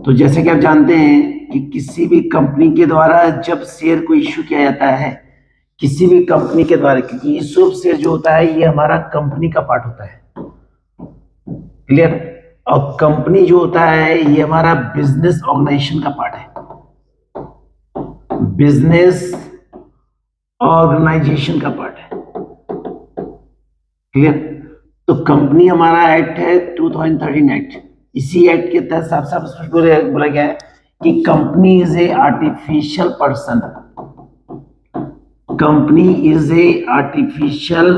तो जैसे कि आप जानते हैं कि किसी भी कंपनी के द्वारा जब शेयर को इश्यू किया जाता है, किसी भी कंपनी के द्वारा, क्योंकि इश्यू ऑफ शेयर जो होता है ये हमारा कंपनी का पार्ट होता है, क्लियर। और कंपनी जो होता है ये हमारा बिजनेस ऑर्गेनाइजेशन का पार्ट है, बिजनेस ऑर्गेनाइजेशन का पार्ट है, क्लियर। तो कंपनी हमारा एक्ट है 2013 एक्ट। इसी एक्ट के तहत साफ साफ स्पष्ट बोला गया है कि company is a artificial person, company is a artificial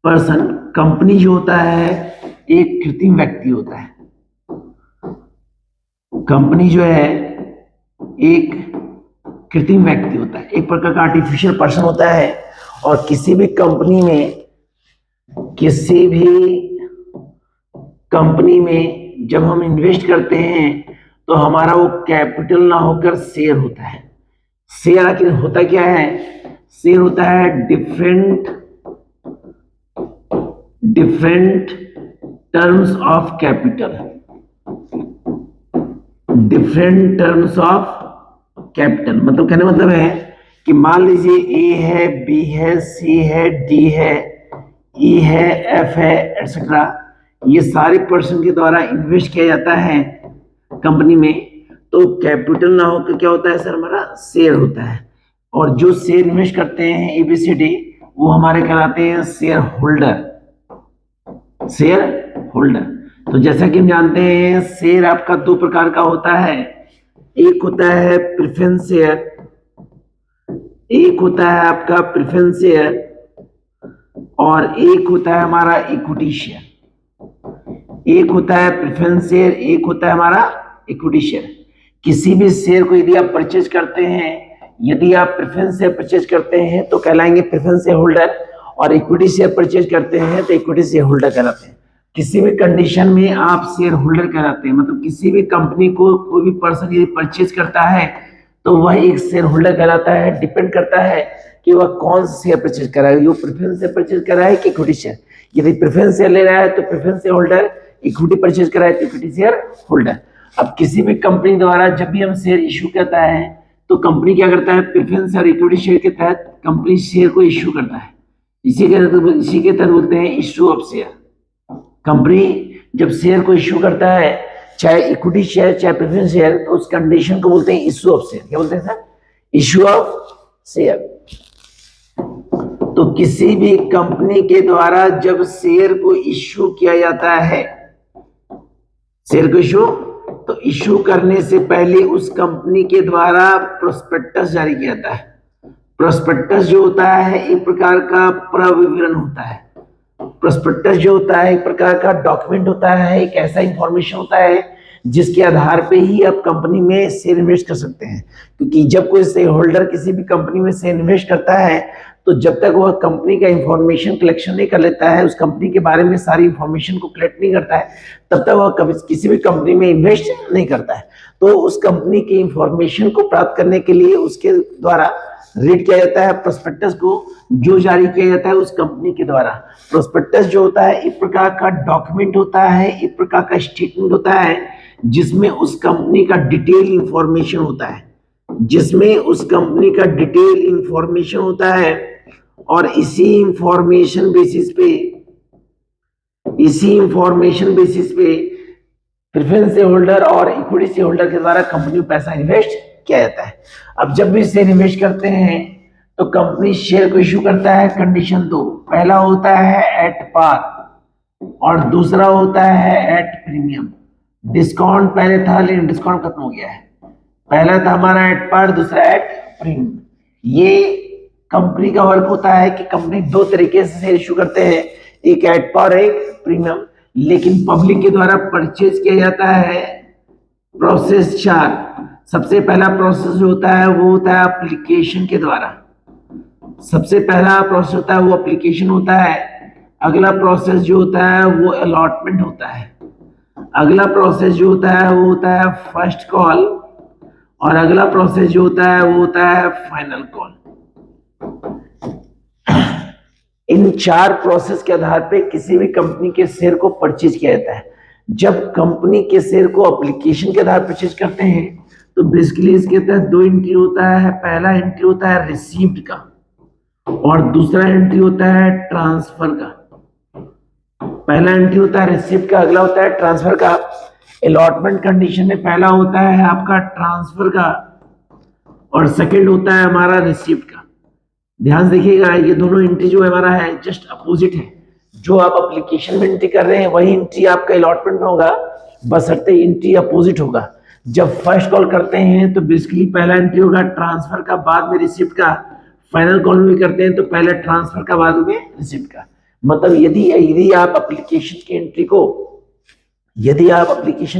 person. Company जो होता है एक कृत्रिम व्यक्ति होता है, कंपनी जो है एक कृत्रिम व्यक्ति होता है, एक प्रकार का आर्टिफिशियल पर्सन होता है। और किसी भी कंपनी में जब हम इन्वेस्ट करते हैं तो हमारा वो कैपिटल ना होकर शेयर होता है। शेयर आखिर होता क्या है? शेयर होता है different terms of capital, different terms of capital. मतलब कहने मतलब है कि मान लीजिए ए है, बी है, सी है, डी है, ई है, एफ है, एटसेट्रा। ये सारे पर्सन के द्वारा इन्वेस्ट किया जाता है कंपनी में, तो कैपिटल ना होकर क्या होता है सर? हमारा शेयर होता है। और जो शेयर इन्वेस्ट करते हैं एबीसीडी, वो हमारे कहलाते हैं शेयर होल्डर, शेयर होल्डर। तो जैसा कि हम जानते हैं शेयर आपका दो प्रकार का होता है, एक होता है प्रेफरेंस शेयर, एक होता है आपका प्रेफरेंस शेयर, और एक होता है हमारा इक्विटी शेयर। एक होता है प्रेफरेंस शेयर, एक होता है हमारा इक्विटी शेयर। किसी भी शेयर को यदि आप परचेज करते हैं, यदि आप प्रेफरेंस शेयर परचेज करते हैं तो कहलाएंगे प्रेफरेंस शेयर होल्डर, और इक्विटी शेयर परचेज करते हैं तो इक्विटी शेयर होल्डर कहलाते हैं। किसी भी कंडीशन में आप शेयर होल्डर कहलाते हैं। मतलब किसी भी कंपनी को कोई भी पर्सन यदि परचेज करता है तो वह एक शेयर होल्डर कहलाता है। डिपेंड करता है कि वह कौन सा शेयर परचेज कर रहा है, वो प्रेफरेंस शेयर परचेज कर रहा है कि इक्विटी शेयर। यदि प्रेफरेंस शेयर ले रहा है तो preference share holder, equity purchase कर रहा है तो इक्विटी शेयर होल्डर। अब किसी भी कंपनी द्वारा जब भी हम शेयर इश्यू करता है तो कंपनी क्या करता है? प्रेफरेंस और इक्विटी शेयर के तहत कंपनी शेयर को इश्यू करता है। इसी के तहत बोलते हैं इश्यू ऑफ शेयर। कंपनी जब शेयर को इश्यू करता है, चाहे इक्विटी शेयर चाहे प्रेफरेंस शेयर, तो उस कंडीशन को बोलते हैं इश्यू ऑफ शेयर। क्या बोलते हैं सर? Issue of share. तो किसी भी कंपनी के द्वारा जब शेयर को इश्यू किया जाता है, शेयर को इश्यू, तो इश्यू करने से पहले उस कंपनी के द्वारा प्रोस्पेक्टस जारी किया जाता है। प्रोस्पेक्टस जो होता है एक प्रकार का प्रविवरण होता है। प्रोस्पेक्टस जो होता है एक प्रकार का डॉक्यूमेंट होता है, एक ऐसा इंफॉर्मेशन होता है जिसके आधार पे ही आप कंपनी में शेयर इन्वेस्ट कर सकते हैं। क्योंकि जब कोई शेयर होल्डर किसी भी कंपनी में शेयर इन्वेस्ट करता है तो जब तक वह कंपनी का इंफॉर्मेशन कलेक्शन नहीं कर लेता है, उस कंपनी के बारे में सारी इंफॉर्मेशन को कलेक्ट नहीं करता है, तब तक वह कभी किसी भी कंपनी में इन्वेस्ट नहीं करता है। तो उस कंपनी की इंफॉर्मेशन को प्राप्त करने के लिए उसके द्वारा रीड किया जाता है प्रोस्पेक्टस को, जो जारी किया जाता है उस कंपनी के द्वारा। प्रोस्पेक्टस जो होता है एक प्रकार का डॉक्यूमेंट होता है, एक प्रकार का स्टेटमेंट होता है जिसमें उस कंपनी का डिटेल इंफॉर्मेशन होता है, जिसमें उस कंपनी का डिटेल इंफॉर्मेशन होता है। और इसी इंफॉर्मेशन बेसिस पे प्रेफरेंस शेयर होल्डर और इक्विटी शेयर होल्डर के द्वारा कंपनी में पैसा इन्वेस्ट किया जाता है। अब जब भी शेयर इन्वेस्ट करते हैं तो कंपनी शेयर को इश्यू करता है कंडीशन दो। पहला होता है एट पार और दूसरा होता है एट प्रीमियम। डिस्काउंट पहले था लेकिन डिस्काउंट खत्म हो गया है। पहला था हमारा एट पार, दूसरा एट प्रीमियम। ये कंपनी का वर्क होता है कि कंपनी दो तरीके से शेयर इश्यू करते हैं, एक एट पार एक प्रीमियम। लेकिन पब्लिक के द्वारा परचेज किया जाता है प्रोसेस 4। सबसे पहला प्रोसेस जो होता है वो होता है एप्लीकेशन के द्वारा। सबसे पहला प्रोसेस होता है वो एप्लीकेशन होता है। अगला प्रोसेस जो होता है वो अलॉटमेंट होता है। अगला प्रोसेस जो होता है वो होता है फर्स्ट कॉल, और अगला प्रोसेस जो होता है वो होता है फाइनल कॉल। इन 4 प्रोसेस के आधार पे किसी भी कंपनी के शेयर को परचेज किया जाता है। जब कंपनी के शेयर को एप्लीकेशन के आधार पर परचेज करते हैं तो बेसिकली इसके तहत दो एंट्री होता है। पहला एंट्री होता है रिसीव्ड का और दूसरा एंट्री होता है ट्रांसफर का। पहला एंट्री होता है रिसीव्ड का, अगला होता है ट्रांसफर का। अलॉटमेंट कंडीशन में पहला होता है आपका ट्रांसफर का और सेकंड होता है हमारा रिसीव्ड का। ध्यान से देखिएगा, ये दोनों एंट्री जो हमारा है जस्ट अपोजिट है। जो आप एप्लीकेशन में एंट्री कर रहे हैं वही एंट्री आपका अलॉटमेंट में होगा, बशर्ते एंट्री अपोजिट होगा। जब फर्स्ट कॉल करते हैं तो बेसिकली पहला एंट्री होगा ट्रांसफर का, बाद में रिसिप्ट का। फाइनल कॉल में करते हैं तो पहले ट्रांसफर का, बाद में रिसिप्ट का। मतलब यदि आप एप्लीकेशन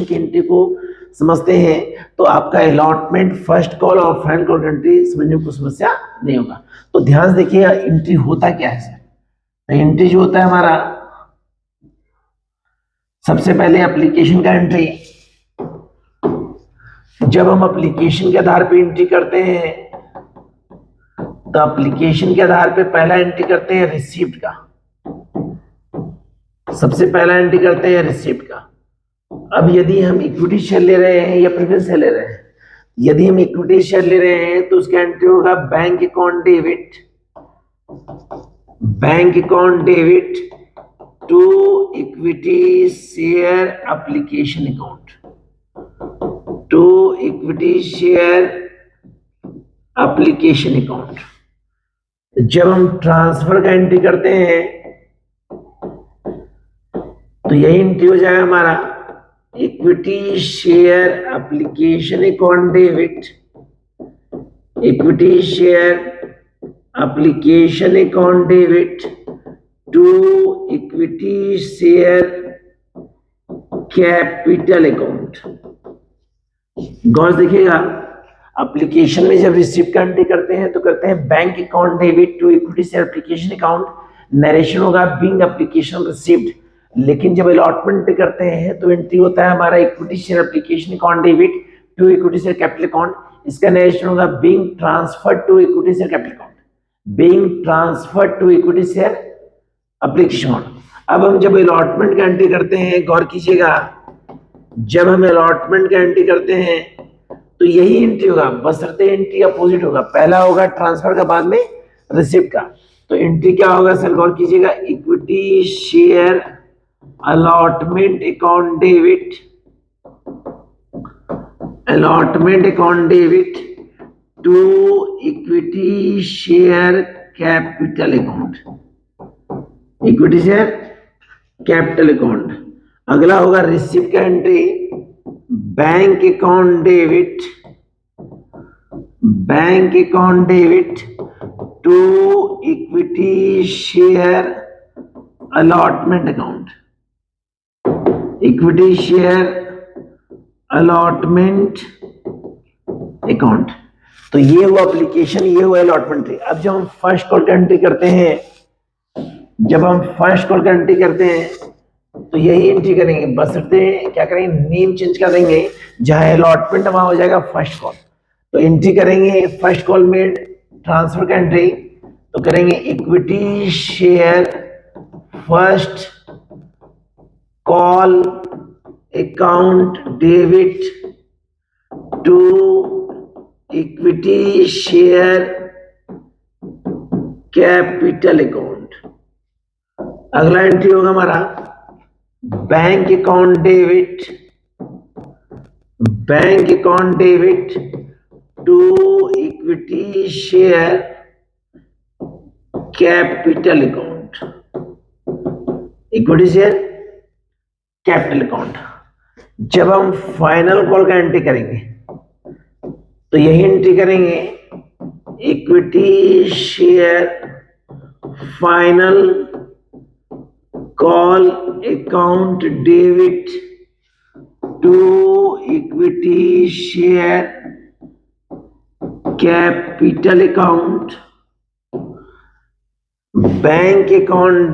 की एंट्री को समझते हैं तो आपका अलॉटमेंट, फर्स्ट कॉल और फाइनल कॉल एंट्री समझने में कोई समस्या नहीं होगा। तो ध्यान से देखिएगा एंट्री होता क्या है सर। तो एंट्री जो होता है हमारा, सबसे पहले एप्लीकेशन का एंट्री। जब हम एप्लीकेशन के आधार पर एंट्री करते हैं तो एप्लीकेशन के आधार पे पहला एंट्री करते हैं रिसीप्ट का। सबसे पहला एंट्री करते हैं रिसीप्ट का। अब यदि हम इक्विटी शेयर ले रहे हैं या प्रेफरेंस शेयर ले रहे हैं, यदि हम इक्विटी शेयर ले रहे हैं तो उसका एंट्री होगा bank account debit to equity share application account, to equity share application account. जब हम ट्रांसफर का एंट्री करते हैं तो यही एंट्री हो जाएगा हमारा equity share application account debit, equity share application account debit to equity share capital account. गौर देखिएगा, एप्लीकेशन में जब रिसिप्ट का एंट्री करते हैं तो करते हैं bank account debit to equity share application account, narration होगा बीइंग एप्लीकेशन रिसिप्ट। लेकिन जब अलॉटमेंट करते हैं तो एंट्री होता है हमारा equity share application account debit to equity share capital account. इसका नरेशन होगा being transferred to equity share capital account, being transferred to equity share application account. अब हम जब अलॉटमेंट का एंट्री करते हैं, गौर कीजिएगा, जब हम अलॉटमेंट का एंट्री करते हैं तो यही एंट्री होगा, बशर्ते एंट्री अपोजिट होगा। पहला होगा ट्रांसफर का, बाद में रिसिप्ट का। तो एंट्री क्या होगा सर, गौर कीजिएगा, equity share allotment account debit to equity share capital account, equity share capital account. अगला होगा रिसिप्ट का entry, bank account debit to equity share allotment account, equity share allotment account. तो ये हुआ एप्लीकेशन, ये हुआ अलॉटमेंट। अब जब हम फर्स्ट कॉल का एंट्री करते हैं, तो यही एंट्री करेंगे, बशर्ते क्या करेंगे, नेम चेंज कर देंगे। जहां अलॉटमेंट वहां हो जाएगा फर्स्ट कॉल। तो एंट्री करेंगे फर्स्ट कॉल में ट्रांसफर का एंट्री, तो करेंगे equity share first call account debit to equity share capital account. अगला एंट्री होगा हमारा bank account debit to equity share capital account, equity share capital account. जब हम फाइनल कॉल का एंट्री करेंगे तो यही एंट्री करेंगे, equity share final call account debit to equity share capital account, bank account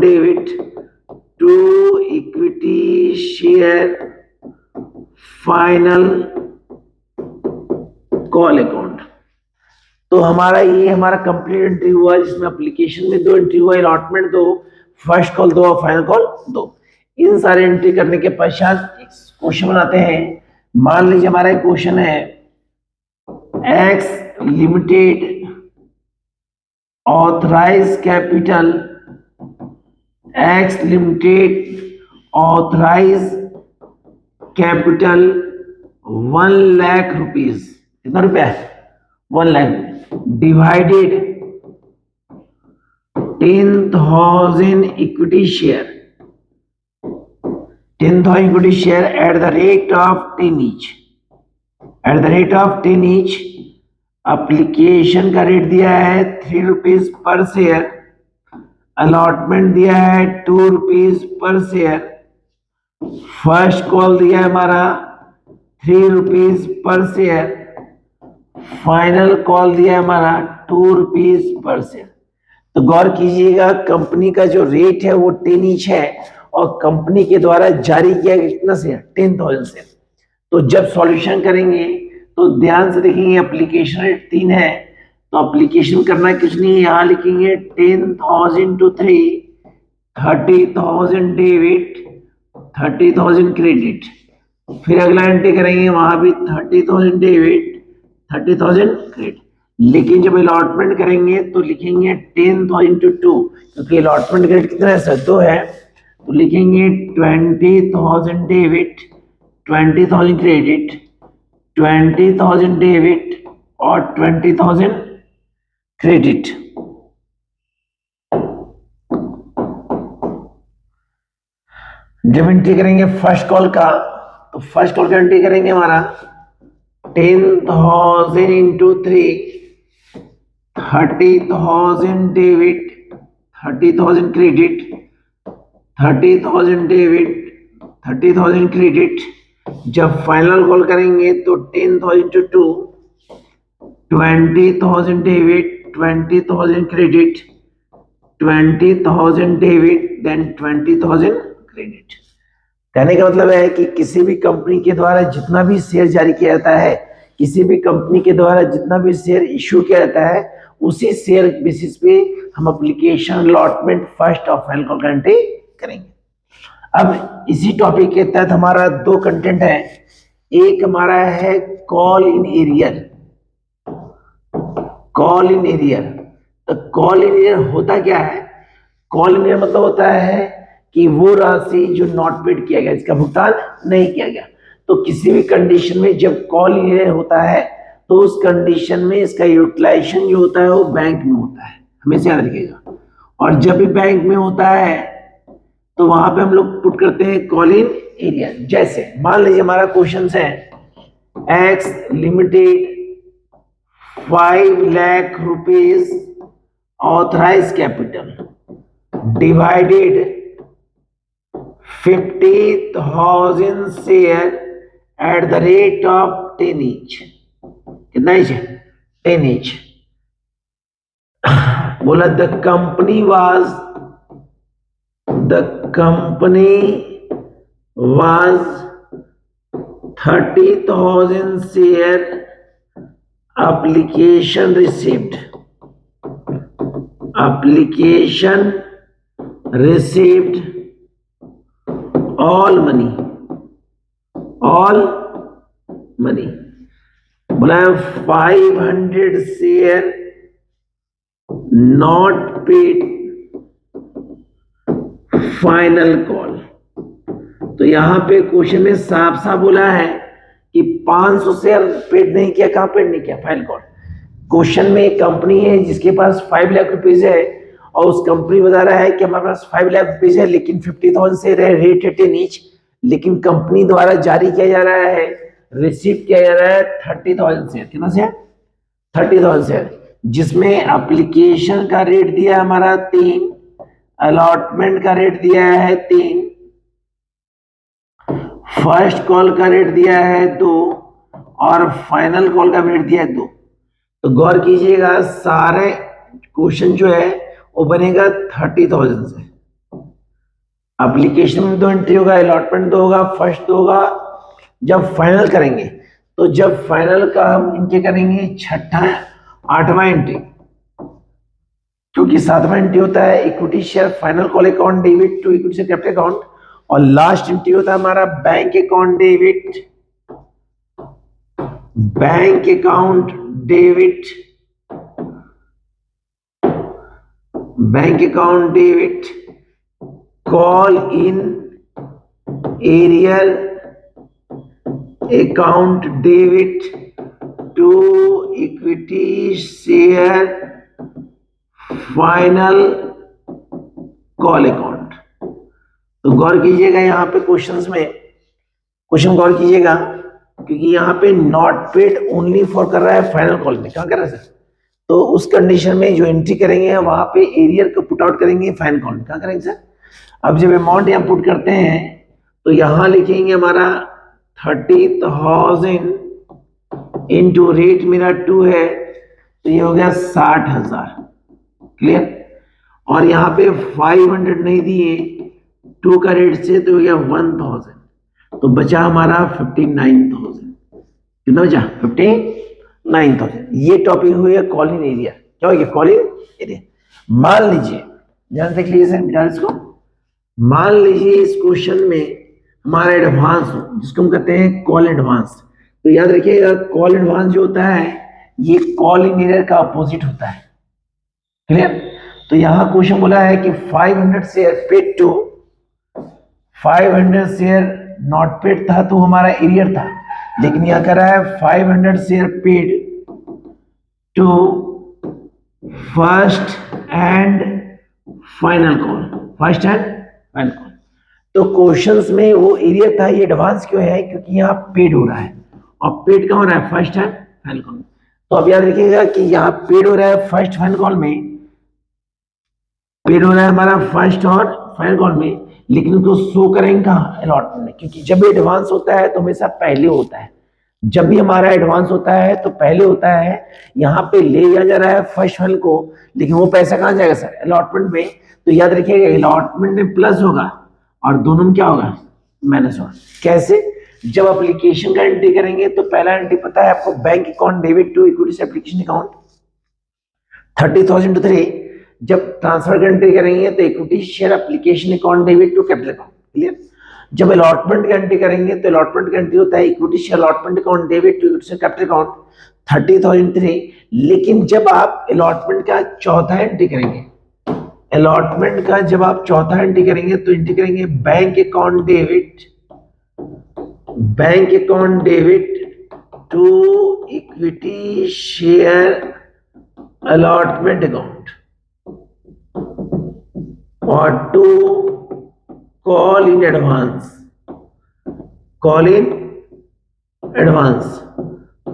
debit to equity share final call account. तो हमारा complete entry हुआ, जिसमें एप्लीकेशन में दो एंट्री हुआ, अलॉटमेंट दो, फर्स्ट कॉल 2 और फाइनल कॉल 2। इन सारे एंट्री करने के पश्चात क्वेश्चन बनाते हैं। मान लीजिए हमारा एक क्वेश्चन है X limited authorise capital, X limited authorise capital 1 lakh rupees, कितना रुपया है 1 lakh, divided 10,000 equity share, 10,000 equity share at the rate of 10 each, at the rate of 10 each. Application का रेट दिया है 3 रुपीज पर शेयर, अलॉटमेंट दिया है 2 rupees per share, first call दिया है हमारा 3 rupees per share, final call दिया है हमारा 2 रुपीज पर शेयर। तो गौर कीजिएगा कंपनी का जो रेट है वो 10 ईच है और कंपनी के द्वारा जारी किया गया कितना शेयर 10,000 शेयर। तो जब सॉल्यूशन करेंगे तो ध्यान से देखेंगे एप्लीकेशन रेट 3 है, तो एप्लीकेशन करना कुछ नहीं है, यहाँ लिखेंगे 10,000 टू 3, 30,000 डेबिट 30,000 क्रेडिट, फिर अगला एंट्री करेंगे वहां भी 30,000 डेबिट 30,000 क्रेडिट। लेकिन जब अलॉटमेंट करेंगे तो लिखेंगे 10,000 टू 2, क्योंकि अलॉटमेंट क्रेडिट कितना है सर 2 है, तो लिखेंगे 20,000 डेबिट 20,000 क्रेडिट, 20,000 डेबिट और 20,000 क्रेडिट। जब एंट्री करेंगे फर्स्ट कॉल का, तो फर्स्ट कॉल का एंट्री करेंगे हमारा 10,000 into 3, 30,000 debit 30,000 credit, 30,000 debit 30,000 credit. जब फाइनल कॉल करेंगे तो 10,000 to 2, 20,000 debit 20,000 credit, 20,000 debit then 20,000 credit. कहने का मतलब है कि किसी भी कंपनी के द्वारा जितना भी शेयर जारी किया जाता है, किसी भी कंपनी के द्वारा जितना भी शेयर इश्यू किया जाता है, उसी शेयर बेसिस पे हम एप्लीकेशन अलॉटमेंट फर्स्ट और फाइनल कॉल एंट्री करेंगे। अब इसी टॉपिक के तहत हमारा 2 कंटेंट है। एक हमारा है call in arrear, call in arrear. तो कॉल इन एरियर होता क्या है? कॉल इन एरियर मतलब होता है कि वो राशि जो नॉट पेड किया गया, इसका भुगतान नहीं किया गया। तो किसी भी कंडीशन में जब कॉल इन एरियर होता है तो उस कंडीशन में इसका यूटिलाइजेशन जो होता है वो बैंक में होता है, हमेशा याद रखिएगा। और जब भी बैंक में होता है तो वहां पे हम लोग पुट करते हैं कॉल इन एरिया। जैसे मान लीजिए हमारा क्वेश्चन है X limited 5 lakh rupees authorise capital divided 50,000 share at the rate of 10 each. कितना ईच है? 10 ईच। बोला the company was 30,000 share application received all money बोला 500 share not paid final call. तो यहां पे क्वेश्चन में साफ साफ बोला है कि 500 शेयर पेड नहीं किया। कहां पेड नहीं किया? Final call. क्वेश्चन में एक कंपनी है जिसके पास 5 लाख रुपीज है और उस कंपनी बता रहा है कि हमारे पास 5 लाख रुपीज है लेकिन 50,000 शेयर है, रेट है 10 ईच, लेकिन कंपनी द्वारा जारी किया जा रहा है, रिसीव किया जा रहा है 30,000 शेयर। कितना शेयर? 30,000 शेयर, जिसमें एप्लीकेशन का रेट दिया हमारा 3, अलॉटमेंट का रेट दिया है 3, फर्स्ट कॉल का रेट दिया है 2 और फाइनल कॉल का रेट दिया है 2। तो गौर कीजिएगा सारे क्वेश्चन जो है वो बनेगा 30,000 से। एप्लीकेशन में 2 एंट्री होगा, अलॉटमेंट 2 होगा, फर्स्ट 2 होगा। जब फाइनल करेंगे तो जब फाइनल का हम इनके करेंगे 6वां 8वां एंट्री, क्योंकि सातवां एंट्री होता है equity share final call account debit to equity share capital account, और लास्ट एंट्री होता है हमारा bank account debit, bank account debit, bank account debit call in arrear account debit to equity share final call account. तो गौर कीजिएगा यहाँ पे questions में, क्वेश्चन गौर कीजिएगा क्योंकि यहाँ पे नॉट पेड ओनली फॉर कर रहा है फाइनल कॉल में, क्या कर रहा है सर? तो उस कंडीशन में जो एंट्री करेंगे वहां पे एरियर को पुट आउट करेंगे फाइनल कॉल में, क्या करेंगे सर? अब जब अमाउंट यहाँ पुट करते हैं तो यहाँ लिखेंगे हमारा 30,000 इंटू रेट मेरा 2 है तो ये हो गया 60,000, क्लियर। और यहाँ पे 500 नहीं दिए 2 का रेट से तो हो गया 1000, तो बचा हमारा 59,000। कितना बचा? 59,000। ये टॉपिक हुई है कॉलिंग एरिया। क्या हो गया? Calling area. मान लीजिए, ध्यान से क्लियर सर बिटा इसको, मान लीजिए इस क्वेश्चन में हमारा एडवांस हो जिसको हम कहते हैं कॉल एडवांस। तो याद रखिएगा कॉल एडवांस जो होता है ये कॉलिंग एरियर का अपोजिट होता है, क्लियर। तो यहाँ क्वेश्चन बोला है कि 500 share paid to, 500 share not paid था तो हमारा एरियर था, लेकिन यह कह रहा है 500 share paid to first and final call, first and final call. तो क्वेश्चंस में वो एरिया था, ये एडवांस क्यों है? क्योंकि यहाँ पेड हो रहा है, और पेड कहाँ हो रहा है? First and final call. तो अब याद रखिएगा कि यहाँ पेड हो रहा है फर्स्ट फाइनल कॉल में, पेड हो रहा है हमारा फर्स्ट और फाइनल कॉल में, लेकिन उसको शो करेंगे कहाँ? अलॉटमेंट में, क्योंकि जब एडवांस होता है तो हमेशा पहले होता है। जब भी हमारा एडवांस होता है तो पहले होता है। यहाँ पे ले लिया जा रहा है फर्स्ट फाइनल को, लेकिन वो पैसा कहाँ जाएगा सर? अलॉटमेंट में। तो याद रखिएगा अलॉटमेंट में प्लस होगा और दोनों में क्या होगा? माइनस होगा। कैसे? जब एप्लीकेशन का एंट्री करेंगे तो पहला एंट्री पता है आपको, bank account debit to equity application account 30,000 to 3। जब ट्रांसफर का एंट्री करेंगे तो equity share application account debit to capital account, clear. जब अलॉटमेंट का एंट्री करेंगे तो अलॉटमेंट का एंट्री होता है equity share allotment account debit to equity share capital account 30,000 3। लेकिन जब आप अलॉटमेंट का चौथा एंट्री करेंगे, अलॉटमेंट का जब आप चौथा एंट्री करेंगे तो एंट्री करेंगे bank account debit, bank account debit to equity share allotment account और to call in advance, call in advance.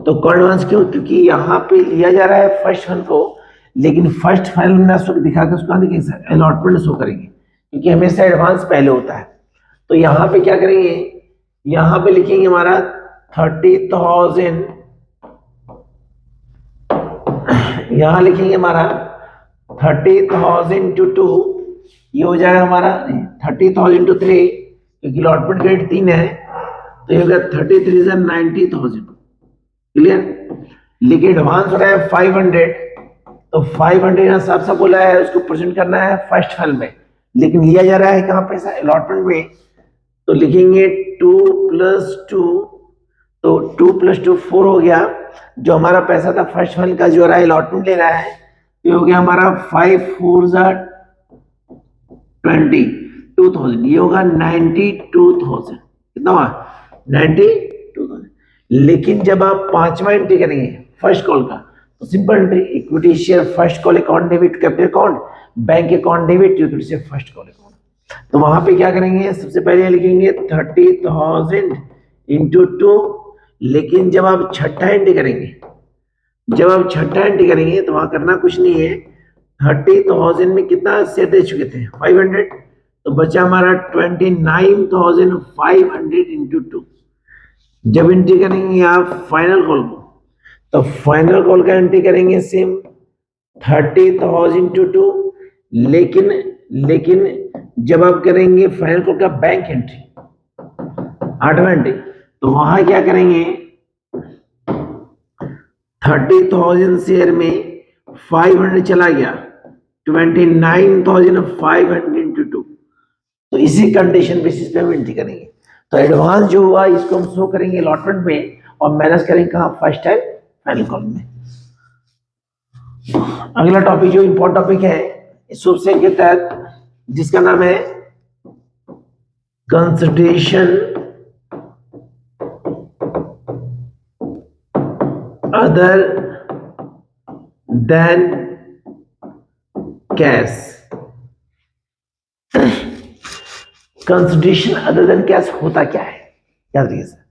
तो कॉल एडवांस क्यों? क्योंकि यहां पे लिया जा रहा है फर्स्ट फंड को, लेकिन फर्स्ट फाइनल में दिखा के उसको दिखेंगे सर अलॉटमेंट शो करेंगे, क्योंकि हमेशा एडवांस पहले होता है। तो यहाँ पे क्या करेंगे? यहाँ पे लिखेंगे हमारा 30,000, यहाँ लिखेंगे हमारा 30,000 टू 2, ये हो जाएगा हमारा 30,000 टू 3, क्योंकि अलॉटमेंट रेट 3 है तो ये हो गया 33 90,000, क्लियर। लेकिन एडवांस हो रहा है 500, तो 500 यहाँ साफ साफ बोला है उसको प्रेजेंट करना है फर्स्ट फाइनल में, लेकिन लिया जा रहा है कहाँ पैसा? अलॉटमेंट में। तो लिखेंगे 2 + 2, तो 2 + 2 4 हो गया। जो हमारा पैसा था फर्स्ट फाइनल का जो रहा है अलॉटमेंट ले रहा है, ये हो गया हमारा 5 4 22,000, ये होगा 92,000। कितना हुआ? 92,000। लेकिन जब आप पांचवा एंट्री करेंगे फर्स्ट कॉल का तो simple entry equity share first call account debit capital account bank account debit equity share first call account. तो वहां पे क्या करेंगे? सबसे पहले लिखेंगे 30,000 इंटू 2। लेकिन जब आप छठा एंट्री करेंगे, जब आप छठा एंट्री करेंगे तो वहां करना कुछ नहीं है। 30,000 में कितना शेयर दे चुके थे? 500, तो बचा हमारा 29,500 इंटू 2। जब एंट्री करेंगे आप फाइनल कॉल को, तो फाइनल कॉल का एंट्री करेंगे सेम 30,000 टू 2। लेकिन जब आप करेंगे फाइनल कॉल का बैंक एंट्री 8वां एंट्री, तो वहां क्या करेंगे? 30,000 शेयर में 500 चला गया 29,502। तो इसी कंडीशन बेसिस पे हम एंट्री करेंगे। तो एडवांस जो हुआ इसको हम शो करेंगे अलॉटमेंट में और माइनस करेंगे कहाँ, फर्स्ट एंड फाइनल कॉलम में। अगला टॉपिक जो इम्पोर्टेंट टॉपिक है इस सूत्र के तहत, जिसका नाम है consideration other than cash. Consideration other than cash होता क्या है, याद रखिए सर।